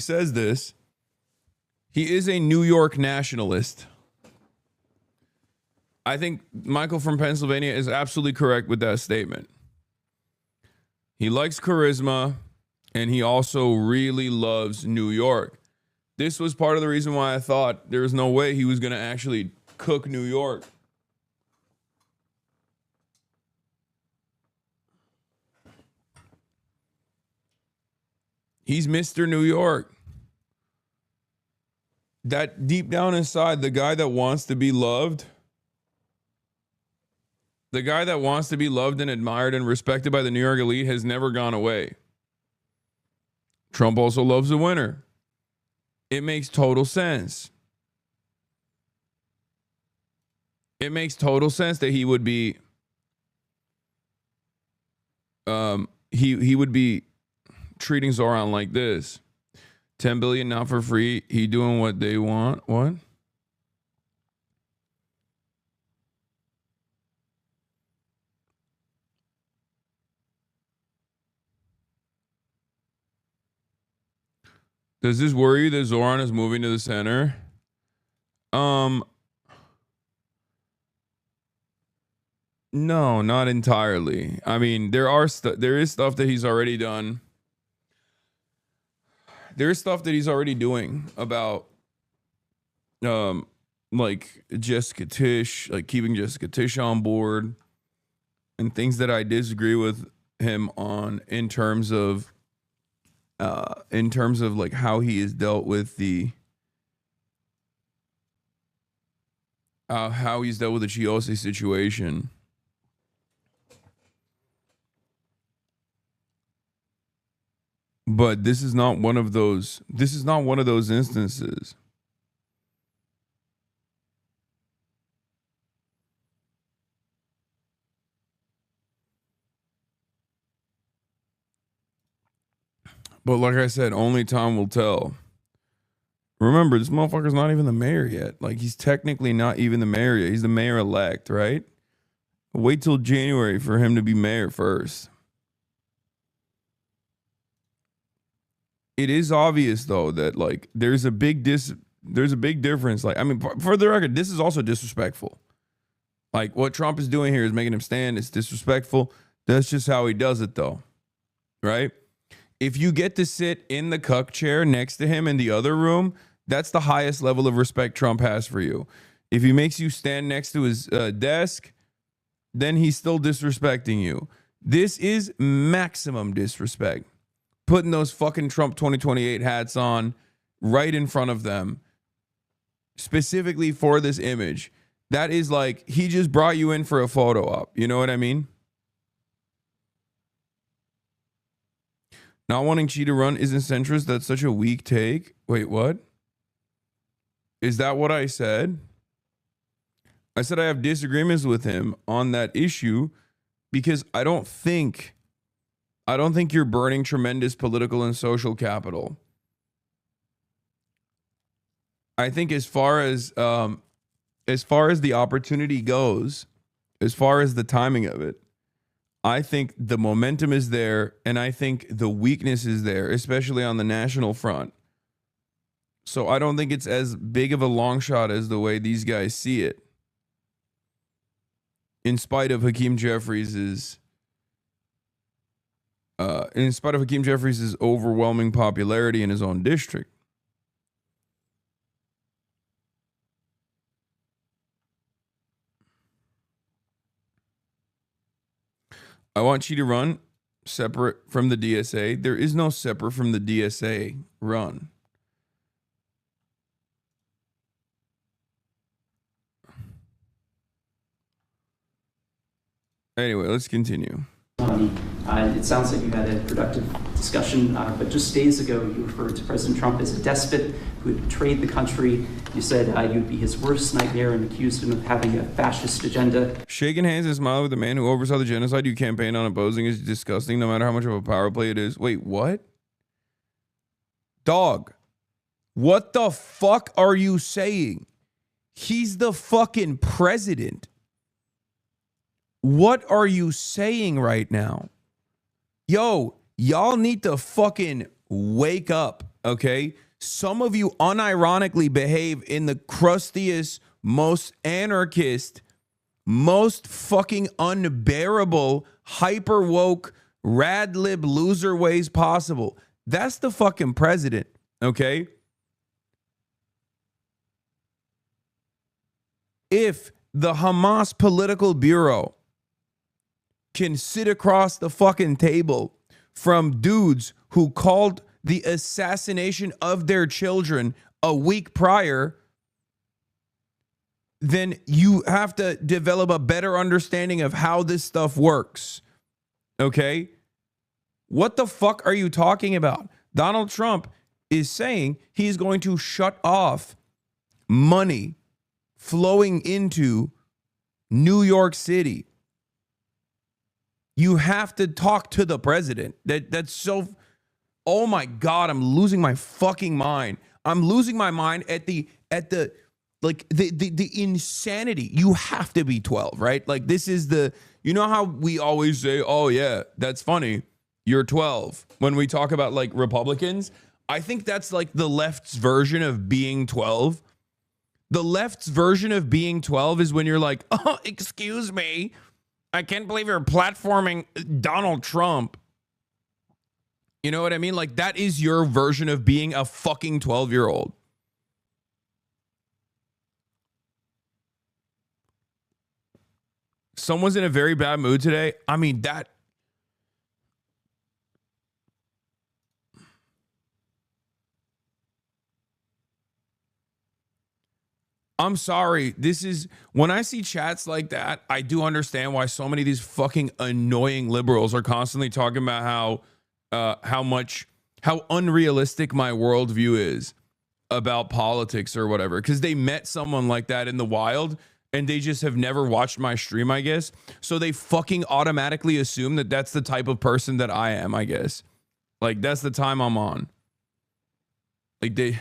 says this, he is a New York nationalist. I think Michael from Pennsylvania is absolutely correct with that statement. He likes charisma, and he also really loves New York. This was part of the reason why I thought there was no way he was going to actually cook New York. He's Mr. New York. That deep down inside, the guy that wants to be loved, the guy that wants to be loved and admired and respected by the New York elite has never gone away. Trump also loves a winner. It makes total sense. It makes total sense that he would be he would be treating Zohran like this. 10 billion now for free. He doing what they want. What? Does this worry you that Zohran is moving to the center? No, not entirely. I mean, there is stuff that he's already done. There's stuff that he's already doing about like Jessica Tisch, like keeping Jessica Tisch on board, and things that I disagree with him on in terms of like how he has dealt with the how he's dealt with the Chiose situation. But this is not one of those. This is not one of those instances. But like I said, only time will tell. Remember, this motherfucker's not even the mayor yet. Like, he's technically not even the mayor yet. He's the mayor-elect, right? Wait till January for him to be mayor first. It is obvious, though, that, like, there's a big difference. Like, I mean, for the record, this is also disrespectful. Like, what Trump is doing here is making him stand. It's disrespectful. That's just how he does it, though. Right? If you get to sit in the cuck chair next to him in the other room, that's the highest level of respect Trump has for you. If he makes you stand next to his desk, then he's still disrespecting you. This is maximum disrespect. Putting those fucking Trump 2028 hats on right in front of them, specifically for this image. That is like, he just brought you in for a photo op. You know what I mean? Not wanting Xi to run isn't centrist. That's such a weak take. Wait, what? Is that what I said? I said I have disagreements with him on that issue because I don't think you're burning tremendous political and social capital. I think as far as the opportunity goes, as far as the timing of it, I think the momentum is there, and I think the weakness is there, especially on the national front. So I don't think it's as big of a long shot as the way these guys see it. In spite of Hakeem Jeffries' overwhelming popularity in his own district. I want Xi to run separate from the DSA. There is no separate from the DSA run. Anyway, let's continue. It sounds like you had a productive discussion, but just days ago you referred to President Trump as a despot who had betrayed the country. You said you'd be his worst nightmare and accused him of having a fascist agenda. Shaking hands and smiling with the man who oversaw the genocide you campaign on opposing is disgusting, no matter how much of a power play it is. Wait, what? Dog, what the fuck are you saying? He's the fucking president. What are you saying right now? Yo, y'all need to fucking wake up. okay? Some of you unironically behave in the crustiest, most anarchist, most fucking unbearable, hyper woke, rad lib loser ways possible. That's the fucking president, okay? If the Hamas political bureau can sit across the fucking table from dudes who called the assassination of their children a week prior, then you have to develop a better understanding of how this stuff works. Okay? What the fuck are you talking about? Donald Trump is saying he's going to shut off money flowing into New York City. You have to talk to the president. That's so... Oh my God, I'm losing my fucking mind. I'm losing my mind at the insanity. You have to be 12, right? Like, this is the, you know how we always say, oh yeah, that's funny, you're 12, when we talk about like Republicans. I think that's like the left's version of being 12. The left's version of being 12 is when you're like, oh, excuse me, I can't believe you're platforming Donald Trump. You know what I mean? Like, that is your version of being a fucking 12-year-old. Someone's in a very bad mood today. I mean, that... I'm sorry. This is... When I see chats like that, I do understand why so many of these fucking annoying liberals are constantly talking about how unrealistic my worldview is about politics or whatever, because they met someone like that in the wild and they just have never watched my stream, I guess. So they fucking automatically assume that that's the type of person that I am, I guess. Like, that's the time I'm on. Like, they...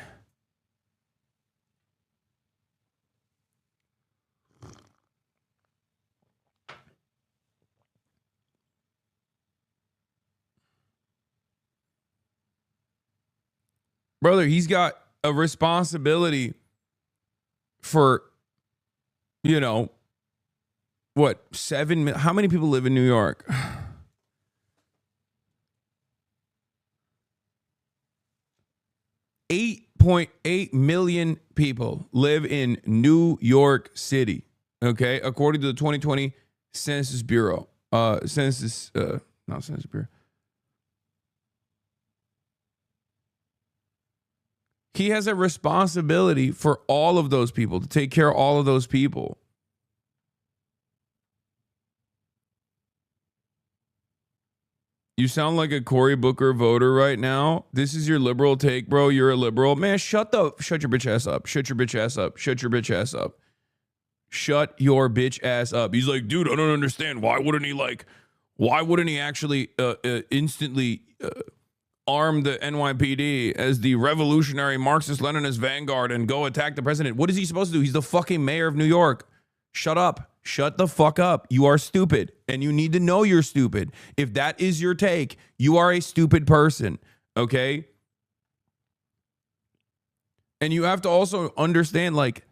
Brother, he's got a responsibility for, you know, what, 7 million? How many people live in New York? 8.8 million people live in New York City, okay? According to the 2020 Census Bureau. Not Census Bureau. He has a responsibility for all of those people, to take care of all of those people. You sound like a Cory Booker voter right now. This is your liberal take, bro. You're a liberal. Man, shut your bitch ass up. Shut your bitch ass up. Shut your bitch ass up. Shut your bitch ass up. He's like, dude, I don't understand. Why wouldn't he actually instantly arm the NYPD as the revolutionary Marxist-Leninist vanguard and go attack the president? What is he supposed to do? He's the fucking mayor of New York. Shut up. Shut the fuck up. You are stupid, and you need to know you're stupid. If that is your take, you are a stupid person, okay? And you have to also understand, like,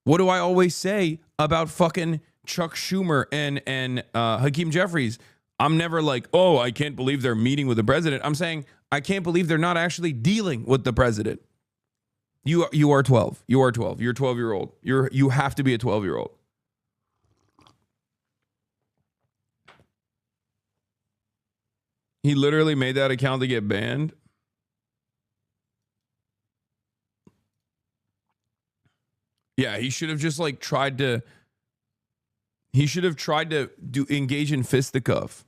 what do I always say about fucking Chuck Schumer and Hakeem Jeffries? I'm never like, oh, I can't believe they're meeting with the president. I'm saying, I can't believe they're not actually dealing with the president. You are 12. You are 12. You're a 12-year-old. You have to be a 12-year-old. He literally made that account to get banned. Yeah, he should have just like tried to. He should have tried to engage in fisticuff.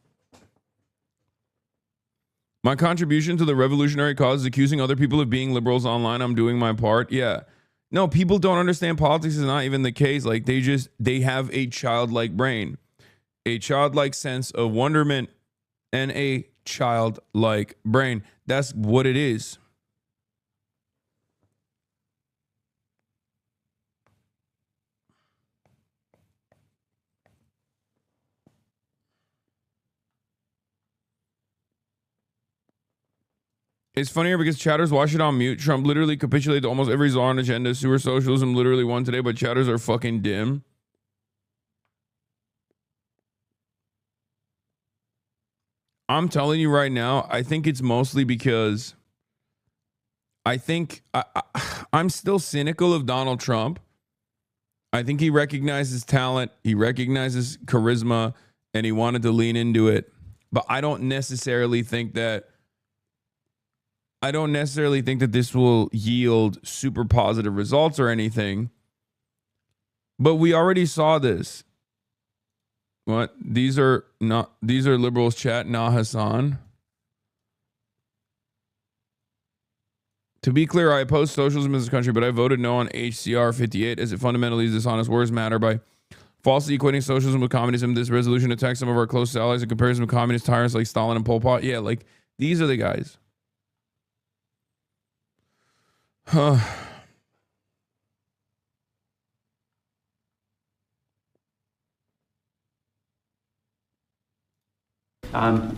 My contribution to the revolutionary cause is accusing other people of being liberals online. I'm doing my part. Yeah. No, people don't understand politics is not even the case. Like, they have a childlike brain, a childlike sense of wonderment, and a childlike brain. That's what it is. It's funnier because chatters watch it on mute. Trump literally capitulated to almost every Zohran agenda. Sewer socialism literally won today, but chatters are fucking dim. I'm telling you right now, I think it's mostly because I'm still cynical of Donald Trump. I think he recognizes talent, he recognizes charisma, and he wanted to lean into it. But I don't necessarily think that this will yield super positive results or anything. But we already saw this. What? These are liberals chat, nah Hassan. To be clear, I oppose socialism in this country, but I voted no on HCR 58 as it fundamentally is dishonest words matter by falsely equating socialism with communism. This resolution attacks some of our closest allies in comparison with communist tyrants like Stalin and Pol Pot. Yeah, like these are the guys.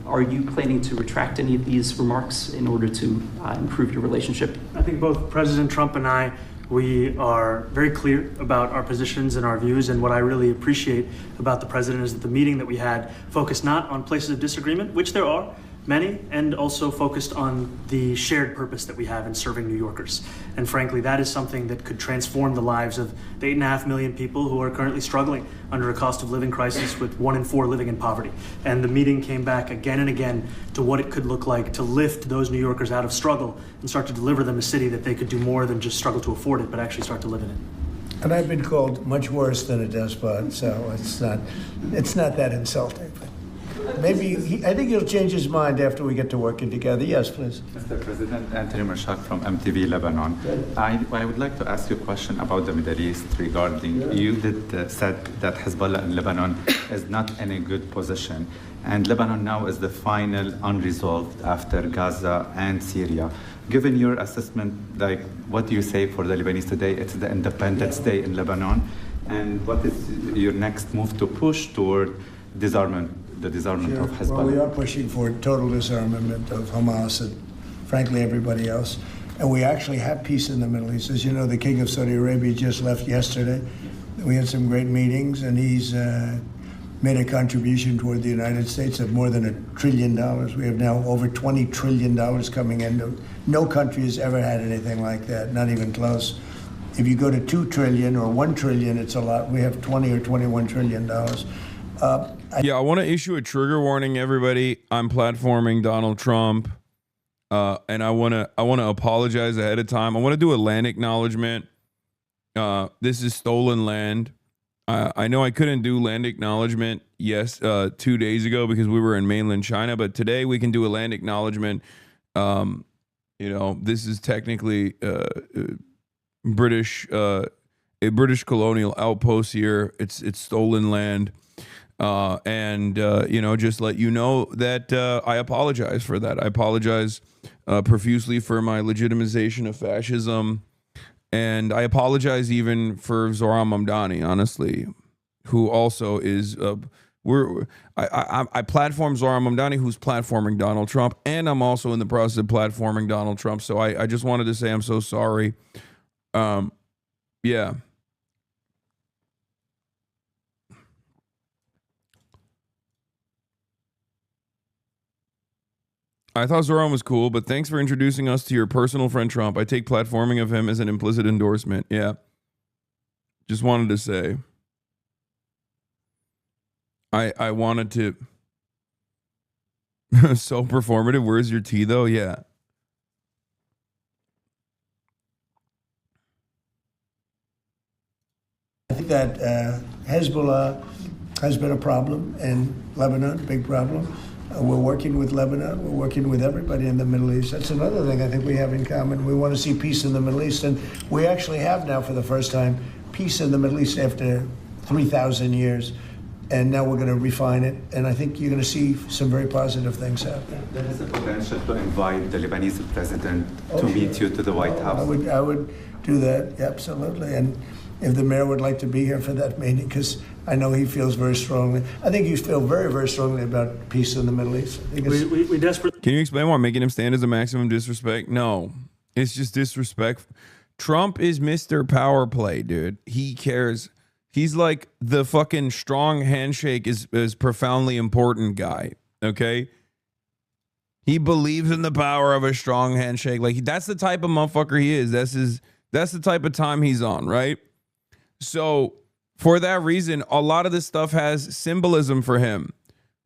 Are you planning to retract any of these remarks in order to improve your relationship? I think both President Trump and I, we are very clear about our positions and our views. And what I really appreciate about the president is that the meeting that we had focused not on places of disagreement, which there are many, and also focused on the shared purpose that we have in serving New Yorkers. And frankly, that is something that could transform the lives of the 8.5 million people who are currently struggling under a cost of living crisis, with 1 in 4 living in poverty. And the meeting came back again and again to what it could look like to lift those New Yorkers out of struggle and start to deliver them a city that they could do more than just struggle to afford it, but actually start to live in it. And I've been called much worse than a despot, so it's not that insulting. Maybe I think he'll change his mind after we get to working together. Yes, please. Mr. President, Anthony Mershak from MTV Lebanon. I would like to ask you a question about the Middle East regarding, you said that Hezbollah in Lebanon is not in a good position. And Lebanon now is the final unresolved after Gaza and Syria. Given your assessment, like, what do you say for the Lebanese today? It's the Independence Day in Lebanon. And what is your next move to push toward disarmament? The disarmament of Hezbollah. Well, we are pushing for total disarmament of Hamas and, frankly, everybody else. And we actually have peace in the Middle East. As you know, the King of Saudi Arabia just left yesterday. We had some great meetings, and he's made a contribution toward the United States of more than $1 trillion. We have now over $20 trillion coming in. No country has ever had anything like that, not even close. If you go to 2 trillion or 1 trillion, it's a lot. We have 20 or $21 trillion. I want to issue a trigger warning, everybody. I'm platforming Donald Trump, and I want to apologize ahead of time. I want to do a land acknowledgement. This is stolen land. I know I couldn't do land acknowledgement 2 days ago because we were in mainland China, but today we can do a land acknowledgement. This is technically British, a British colonial outpost here. It's stolen land. Just let you know that I apologize for that. I apologize profusely for my legitimization of fascism, and I apologize even for Zohran Mamdani, honestly, who also is I platform Zohran Mamdani, who's platforming Donald Trump, and I'm also in the process of platforming Donald Trump. So I just wanted to say I'm so sorry. Yeah. I thought Zohran was cool, but thanks for introducing us to your personal friend Trump. I take platforming of him as an implicit endorsement. Yeah. Just wanted to say. I wanted to. So performative. Where's your tea, though? Yeah. I think that Hezbollah has been a problem in Lebanon, big problem. We're working with Lebanon. We're working with everybody in the Middle East. That's another thing I think we have in common. We want to see peace in the Middle East. And we actually have now, for the first time, peace in the Middle East after 3,000 years. And now we're going to refine it. And I think you're going to see some very positive things happen. There is a potential to invite the Lebanese president to meet you to the White House. I would do that, absolutely. And if the mayor would like to be here for that meeting, because I know he feels very strongly. I think you feel very, very strongly about peace in the Middle East. I think We desperately. Can you explain why making him stand is a maximum disrespect? No, it's just disrespect. Trump is Mr. Power Play, dude. He cares. He's like the fucking strong handshake is profoundly important guy. Okay. He believes in the power of a strong handshake. Like that's the type of motherfucker he is. That's the type of time he's on, right? So for that reason, a lot of this stuff has symbolism for him.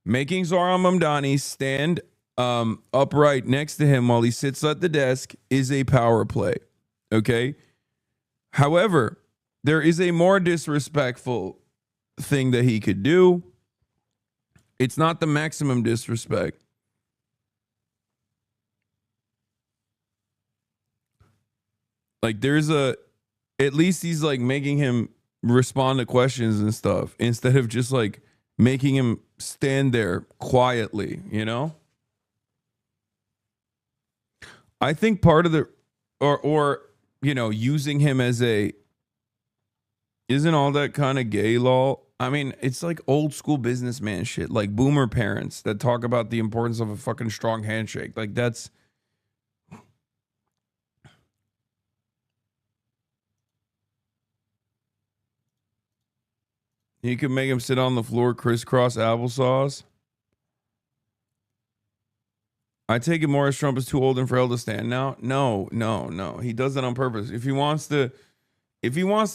Making Zohran Mamdani stand upright next to him while he sits at the desk is a power play. Okay. However, there is a more disrespectful thing that he could do. It's not the maximum disrespect. Like at least he's like making him respond to questions and stuff instead of just like making him stand there quietly, you know? I think part of the, or you know, using him as isn't all that kind of gay law? I mean, it's like old school businessman shit, like boomer parents that talk about the importance of a fucking strong handshake. Like that's, you could make him sit on the floor, crisscross applesauce. I take it Morris Trump is too old and frail to stand now. No. He does that on purpose. If he wants to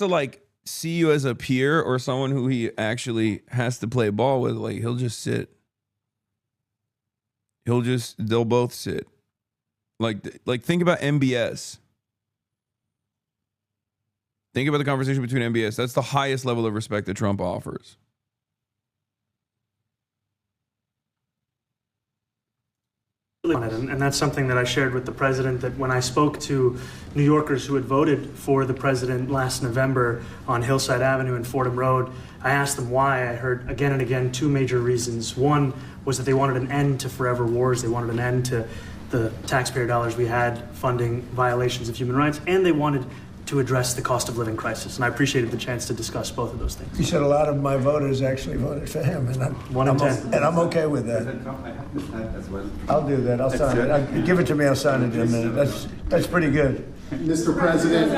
like see you as a peer or someone who he actually has to play ball with, like he'll just sit. They'll both sit. Like think about MBS. Think about the conversation between MBS. That's the highest level of respect that Trump offers. And that's something that I shared with the president, that when I spoke to New Yorkers who had voted for the president last November on Hillside Avenue and Fordham Road, I asked them why. I heard again and again two major reasons. One was that they wanted an end to forever wars. They wanted an end to the taxpayer dollars we had funding violations of human rights, and they wanted to address the cost of living crisis. And I appreciated the chance to discuss both of those things. You said a lot of my voters actually voted for him, and I'm okay with that. I have this hat as well. I'll do that. I'll sign it. Give it to me. I'll sign it in a minute. That's pretty good. Mr. President,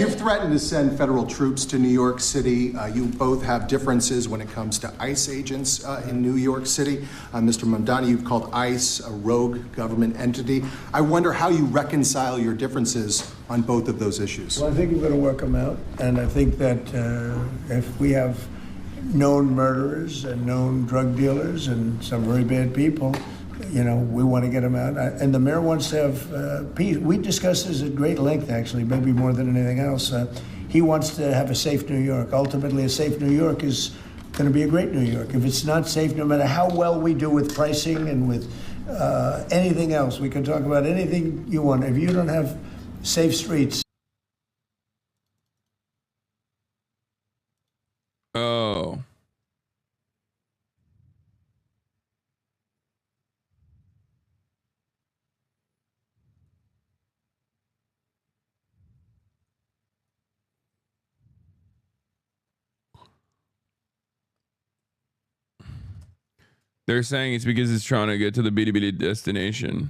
you've threatened to send federal troops to New York City. You both have differences when it comes to ICE agents in New York City. Mr. Mamdani, you've called ICE a rogue government entity. I wonder how you reconcile your differences on both of those issues. Well, I think we're going to work them out, and I think that if we have known murderers and known drug dealers and some very bad people, you know, we want to get them out. And the mayor wants to have peace. We discussed this at great length, actually, maybe more than anything else. He wants to have a safe New York. Ultimately, a safe New York is going to be a great New York. If it's not safe, no matter how well we do with pricing and with anything else, we can talk about anything you want. If you don't have safe streets. Oh. They're saying it's because it's trying to get to the BDBD destination.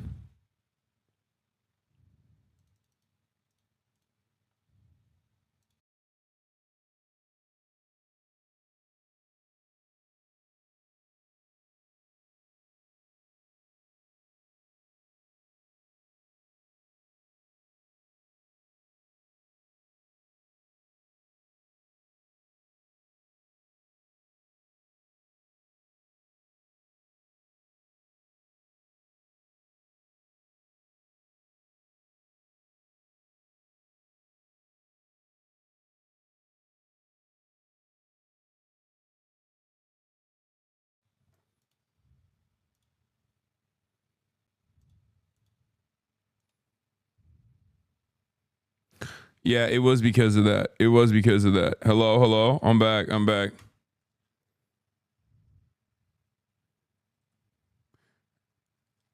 Yeah, it was because of that. It was because of that. Hello. I'm back.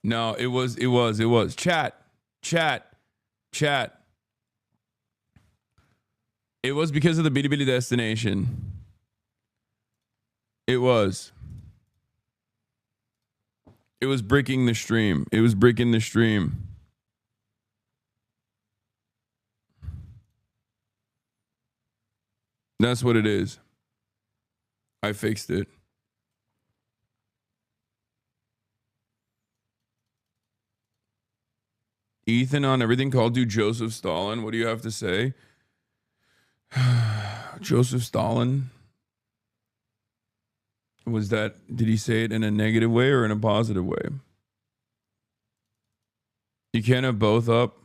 No, it was. Chat. It was because of the Bitty Bitty destination. It was. It was breaking the stream. It was breaking the stream. That's what it is. I fixed it. Ethan on everything called you Joseph Stalin. What do you have to say? Joseph Stalin. Was that, did he say it in a negative way or in a positive way? You can't have both up.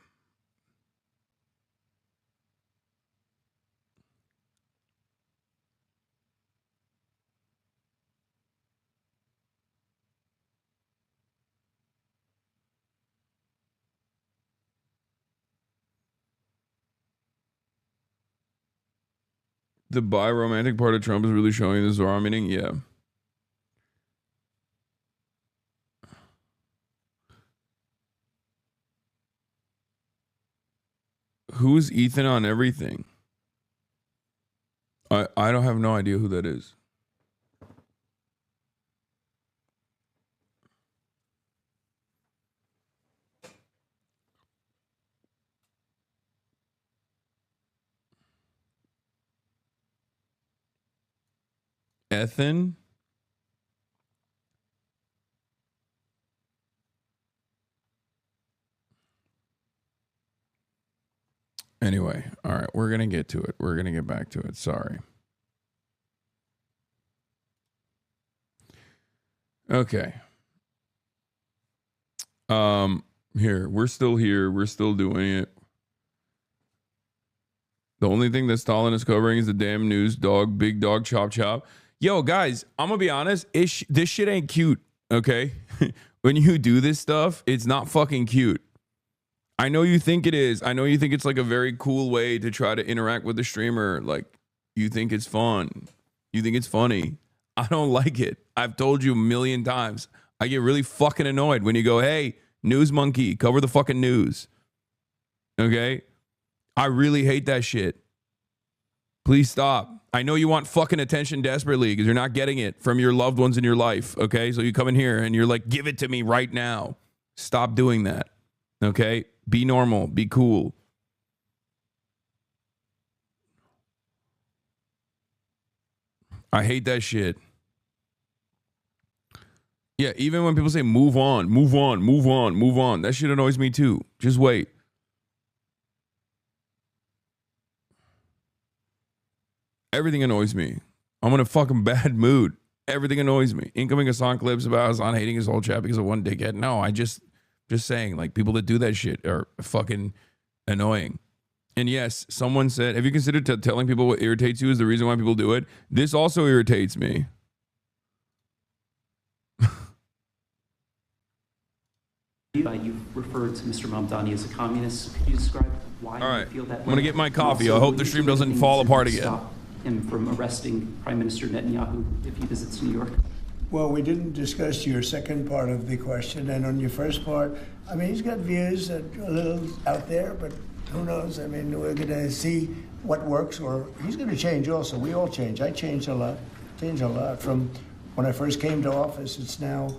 The bi-romantic part of Trump is really showing the Zohran meaning? Yeah. Who's Ethan on everything? I don't have no idea who that is. Ethan? Anyway, all right, we're going to get to it. We're going to get back to it. Sorry. Okay. Here, we're still here. We're still doing it. The only thing that Stalin is covering is the damn news dog, big dog, chop chop. Yo, guys, I'm going to be honest. This shit ain't cute, okay? When you do this stuff, it's not fucking cute. I know you think it is. I know you think it's like a very cool way to try to interact with the streamer. Like, you think it's fun. You think it's funny. I don't like it. I've told you a million times. I get really fucking annoyed when you go, hey, news monkey, cover the fucking news. Okay? I really hate that shit. Please stop. I know you want fucking attention desperately because you're not getting it from your loved ones in your life. Okay? So you come in here and you're like, give it to me right now. Stop doing that. Okay? Be normal. Be cool. I hate that shit. Yeah, even when people say move on, move on, move on, move on. That shit annoys me too. Just wait. Everything annoys me. I'm in a fucking bad mood. Everything annoys me. Incoming Hassan clips about Hassan hating his whole chat because of one dickhead. No, I just saying, like, people that do that shit are fucking annoying. And yes, someone said, have you considered telling people what irritates you is the reason why people do it? This also irritates me. You referred to Mr. Mamdani as a communist. Could you describe why you feel that way? I'm going to get my coffee. Also, I hope the stream doesn't fall apart again. Stop him from arresting Prime Minister Netanyahu if he visits New York? Well, we didn't discuss your second part of the question. And on your first part, I mean, he's got views that are a little out there, but who knows? I mean, we're going to see what works, or he's going to change also. We all change. I changed a lot. From when I first came to office. It's now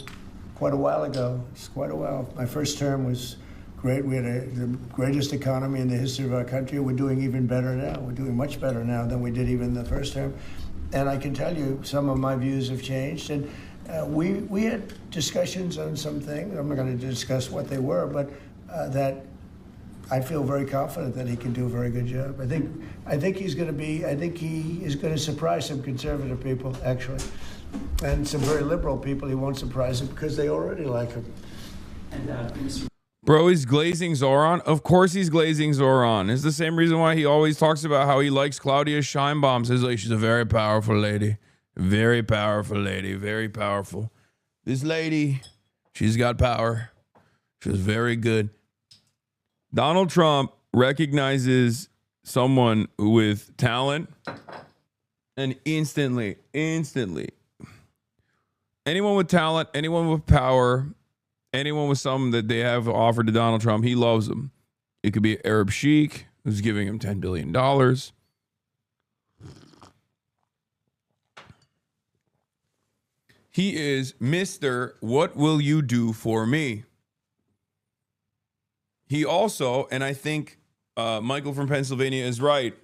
quite a while ago. It's quite a while. My first term was great. We had the greatest economy in the history of our country. We're doing even better now. We're doing much better now than we did even the first term. And I can tell you some of my views have changed. And we had discussions on some things. I'm not going to discuss what they were, but that I feel very confident that he can do a very good job. I think he's going to be. I think he is going to surprise some conservative people, actually, and some very liberal people. He won't surprise them because they already like him. And Bro, he's glazing Zohran. Of course he's glazing Zohran. It's the same reason why he always talks about how he likes Claudia Scheinbaum. Says like she's a very powerful lady. Very powerful lady. Very powerful. This lady, she's got power. She's very good. Donald Trump recognizes someone with talent and instantly, anyone with talent, anyone with power, anyone with something that they have offered to Donald Trump, he loves them. It could be an Arab sheik who's giving him $10 billion. He is Mr. What will you do for me? He also, and I think Michael from Pennsylvania is right,